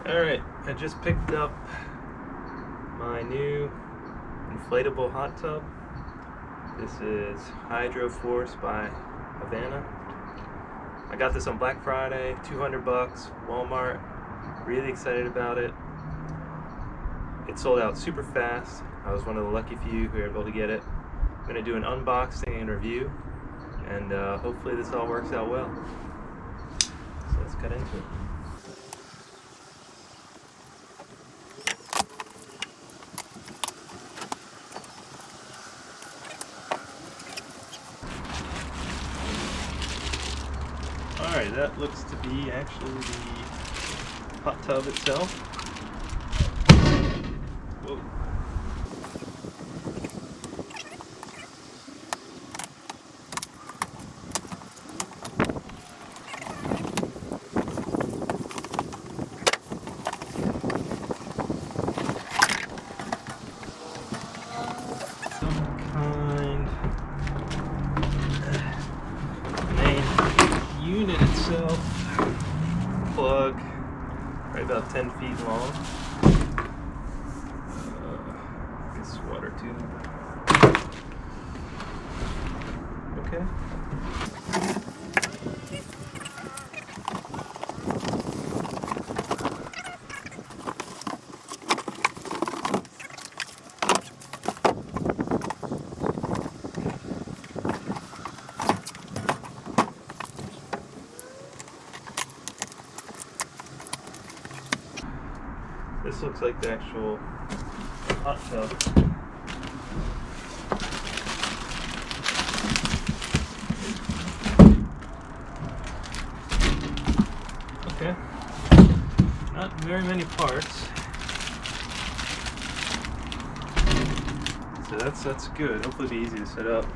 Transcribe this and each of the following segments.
Alright, I just picked up my new inflatable hot tub. This is Hydro Force by Havana. I got this on Black Friday, 200 bucks, Walmart. Really excited about it. It sold out super fast. I was one of the lucky few who were able to get it. I'm going to do an unboxing and review, and hopefully this all works out well. So let's cut into it. Alright, that looks to be actually the hot tub itself. Whoa. Unit itself, plug, right about 10 feet long. This water tube. Okay. This looks like the actual hot tub. Okay, not very many parts, so that's good. Hopefully it'll be easy to set up.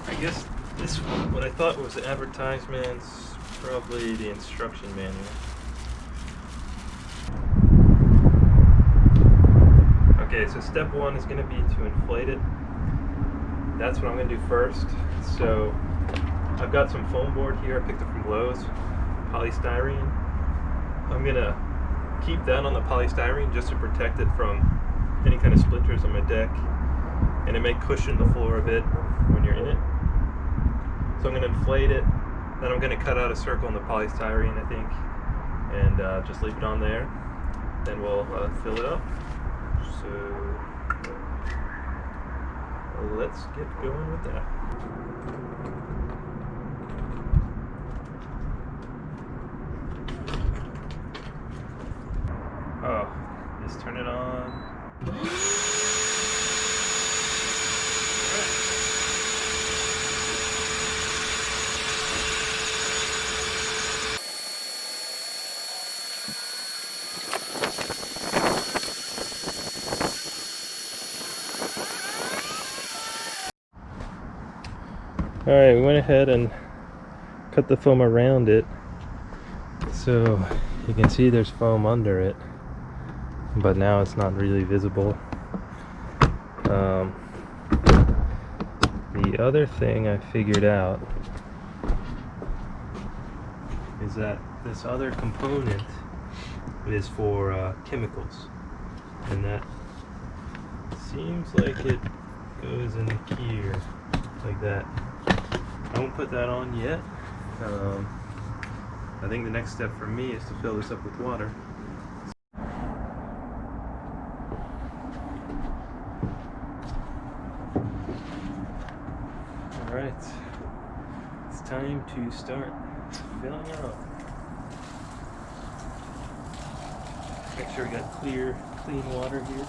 I guess this one, what I thought was the advertisement's probably the instruction manual. Okay, so step one is going to be to inflate it. That's what I'm going to do first. So I've got some foam board here. I picked it from Lowe's, polystyrene. I'm going to keep that on the polystyrene just to protect it from any kind of splinters on my deck, and it may cushion the floor a bit when you're in it. So I'm going to inflate it, then I'm going to cut out a circle on the polystyrene, I think, and just leave it on there. Then we'll fill it up. So let's get going with that. Oh, just turn it on. Alright, we went ahead and cut the foam around it, so you can see there's foam under it, but now it's not really visible. The other thing I figured out is that this other component is for chemicals, and that seems like it goes in here like that. I won't put that on yet. I think the next step for me is to fill this up with water. Alright, it's time to start filling up. Make sure we got clean water here.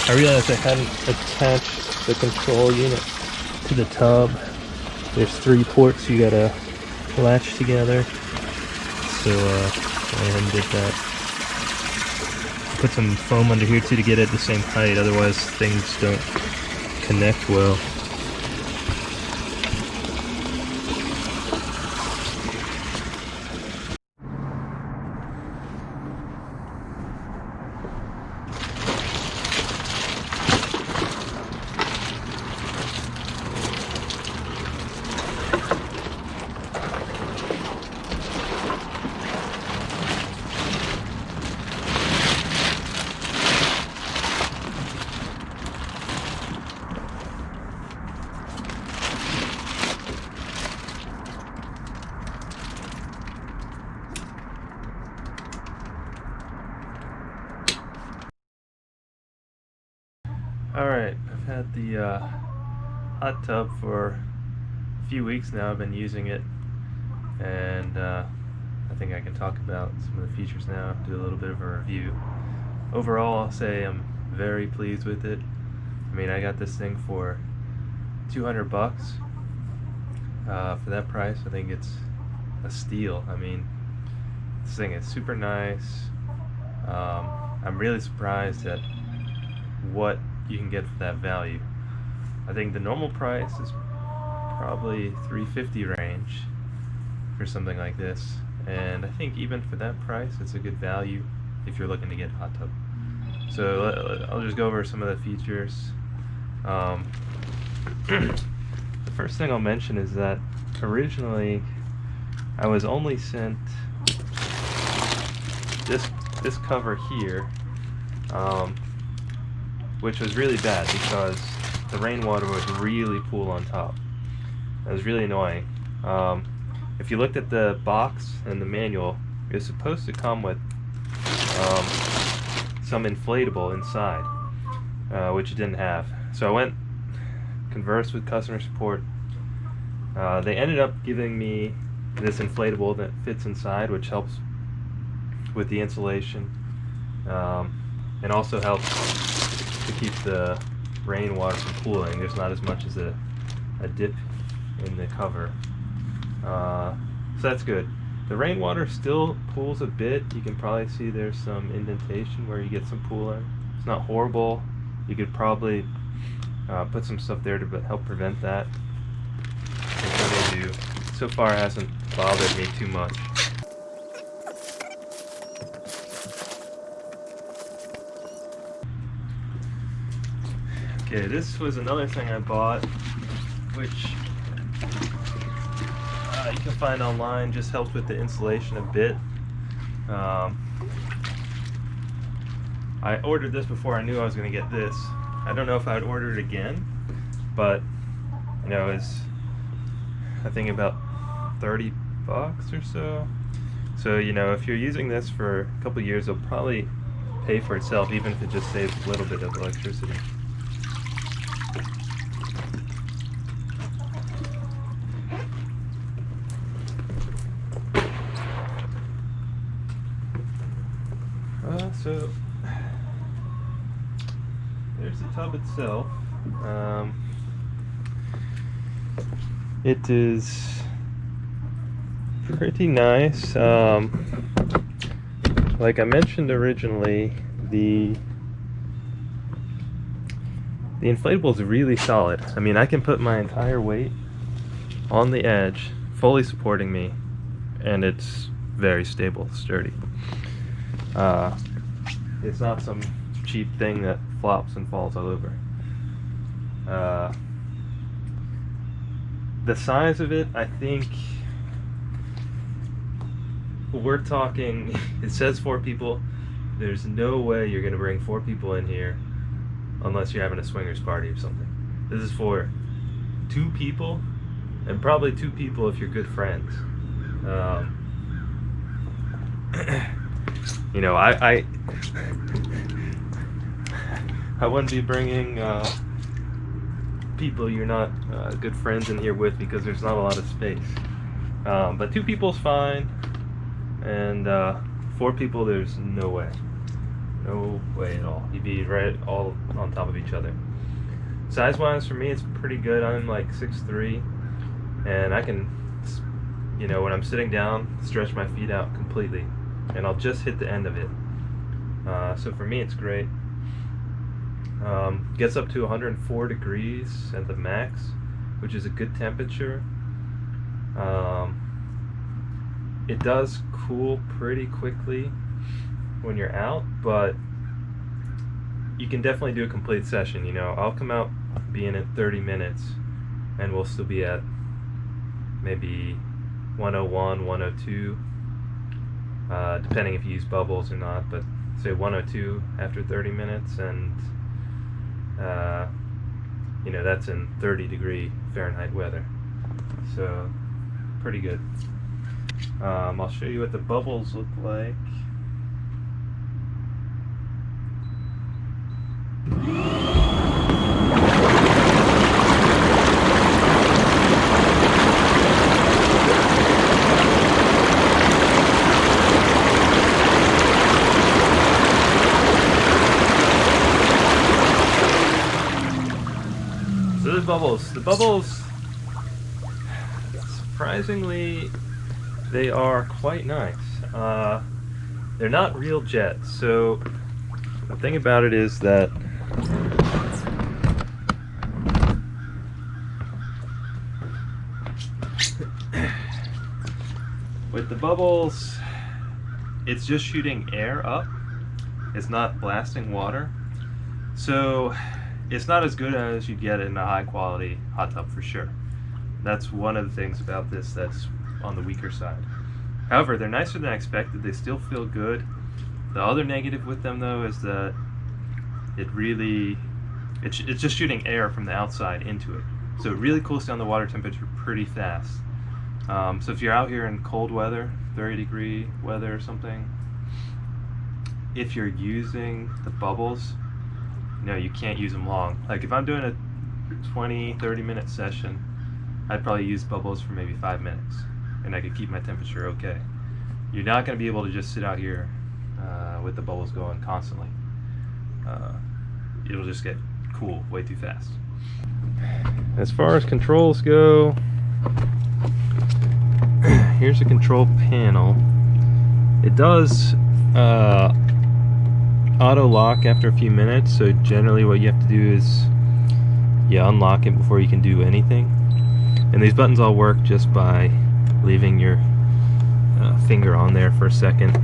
I realized I hadn't attached the control unit to the tub. There's 3 ports you gotta latch together. So I went ahead and did that. put some foam under here too to get it the same height, otherwise things don't connect well. Alright, I've had the hot tub for a few weeks now. I've been using it, and I think I can talk about some of the features now, do a little bit of a review. Overall, I'll say I'm very pleased with it. I mean, I got this thing for $200 for that price. I think it's a steal. I mean, this thing is super nice. I'm really surprised at what you can get for that value. I think the normal price is probably $350 range for something like this, and I think even for that price it's a good value if you're looking to get a hot tub. So I'll just go over some of the features. The first thing I'll mention is that originally I was only sent this cover here, which was really bad because the rainwater would really pool on top. That was really annoying. If you looked at the box and the manual, it was supposed to come with some inflatable inside, which it didn't have. So I went, conversed with customer support. They ended up giving me this inflatable that fits inside, which helps with the insulation, and also helps to keep the rainwater from pooling. There's not as much as a dip in the cover, so that's good. The rainwater still pools a bit. You can probably see there's some indentation where you get some pooling. It's not horrible. You could probably put some stuff there to help prevent that. And so they do. So far it hasn't bothered me too much. Okay, this was another thing I bought, which you can find online. Just helps with the insulation a bit. I ordered this before I knew I was going to get this. I don't know if I'd order it again, but you know, it's I think about $30 or so. So you know, if you're using this for a couple years, it'll probably pay for itself, even if it just saves a little bit of electricity. So there's the tub itself. It is pretty nice. Like I mentioned originally, the inflatable is really solid. I mean, I can put my entire weight on the edge, fully supporting me, and it's very stable, sturdy. It's not some cheap thing that flops and falls all over. The size of it, I think we're talking, it says 4 people. There's no way you're going to bring 4 people in here unless you're having a swingers party or something. This is for 2 people, and probably 2 people if you're good friends. You know, I wouldn't be bringing people you're not good friends in here with, because there's not a lot of space. But 2 people's fine, and 4 people, there's no way. No way at all. You'd be right all on top of each other. Size-wise, for me, it's pretty good. I'm like 6'3", and I can, you know, when I'm sitting down, stretch my feet out completely, and I'll just hit the end of it. So for me it's great. Gets up to 104 degrees at the max, which is a good temperature. It does cool pretty quickly when you're out, but you can definitely do a complete session. You know, I'll come out being at 30 minutes and we'll still be at maybe 101, 102, depending if you use bubbles or not, but say 102 after 30 minutes, and you know, that's in 30-degree Fahrenheit weather, so pretty good. I'll show you what the bubbles look like. So the bubbles, surprisingly, they are quite nice. They're not real jets, so the thing about it is that with the bubbles, it's just shooting air up. It's not blasting water. So it's not as good as you get in a high quality hot tub for sure. That's one of the things about this that's on the weaker side. However, they're nicer than I expected. They still feel good. The other negative with them though is that it's just shooting air from the outside into it. So it really cools down the water temperature pretty fast. So if you're out here in cold weather, 30-degree weather or something, if you're using the bubbles, no, you can't use them long. Like if I'm doing a 20-30 minute session, I'd probably use bubbles for maybe 5 minutes and I could keep my temperature okay. You're not going to be able to just sit out here with the bubbles going constantly. It'll just get cool way too fast. As far as controls go, here's a control panel. It does auto lock after a few minutes, so generally what you have to do is you unlock it before you can do anything. And these buttons all work just by leaving your finger on there for a second.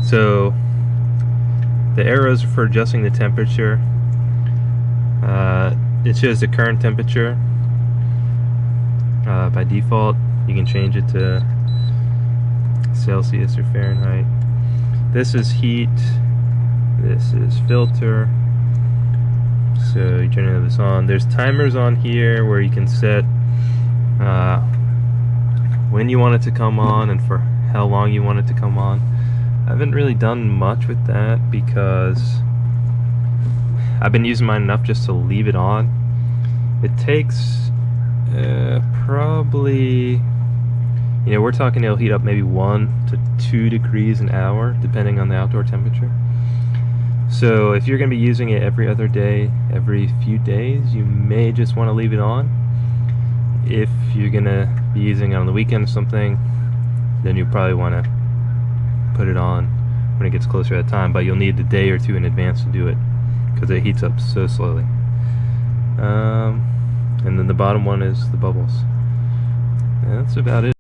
So the arrows are for adjusting the temperature. It shows the current temperature. By default, you can change it to Celsius or Fahrenheit. This is heat. This is filter. So you turn this on. There's timers on here where you can set when you want it to come on and for how long you want it to come on. I haven't really done much with that because I've been using mine enough just to leave it on. It takes probably, you know, we're talking it'll heat up maybe 1 to 2 degrees an hour depending on the outdoor temperature. So if you're going to be using it every other day, every few days, you may just want to leave it on. If you're going to be using it on the weekend or something, then you probably want to put it on when it gets closer to that time, but you'll need a day or two in advance to do it because it heats up so slowly. And then the bottom one is the bubbles. And that's about it.